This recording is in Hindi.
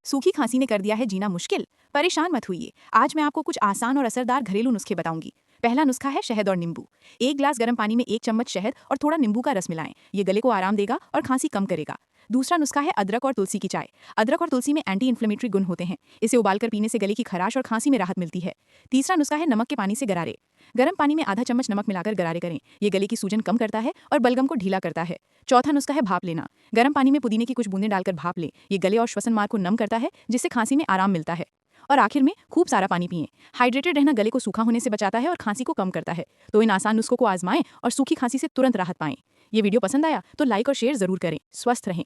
सूखी खांसी ने कर दिया है जीना मुश्किल? परेशान मत होइए। आज मैं आपको कुछ आसान और असरदार घरेलू नुस्खे बताऊंगी। पहला नुस्खा है शहद और नींबू। एक ग्लास गर्म पानी में 1 चम्मच शहद और थोड़ा नींबू का रस मिलाएं। ये गले को आराम देगा और खांसी कम करेगा। दूसरा नुस्खा है अदरक और तुलसी की चाय। अदरक और तुलसी में एंटी इन्फ्लेमेटरी गुण होते हैं। इसे उबालकर पीने से गले की खराश और खांसी में राहत मिलती है। तीसरा नुस्खा है नमक के पानी से गरारे। गर्म पानी में आधा चम्मच नमक मिलाकर गरारे करें। ये गले की सूजन कम करता है और बलगम को ढीला करता है। चौथा नुस्खा है भाप लेना। गर्म पानी में पुदीने की कुछ बूंदें डालकर भाप लें। ये गले और श्वसन मार्ग को नम करता है, जिससे खांसी में आराम मिलता है। और आखिर में खूब सारा पानी पिएं। हाइड्रेटेड रहना गले को सूखा होने से बचाता है और खांसी को कम करता है। तो इन आसान नुस्खों को आजमाएं और सूखी खांसी से तुरंत राहत पाएं। ये वीडियो पसंद आया तो लाइक और शेयर जरूर करें। स्वस्थ रहें।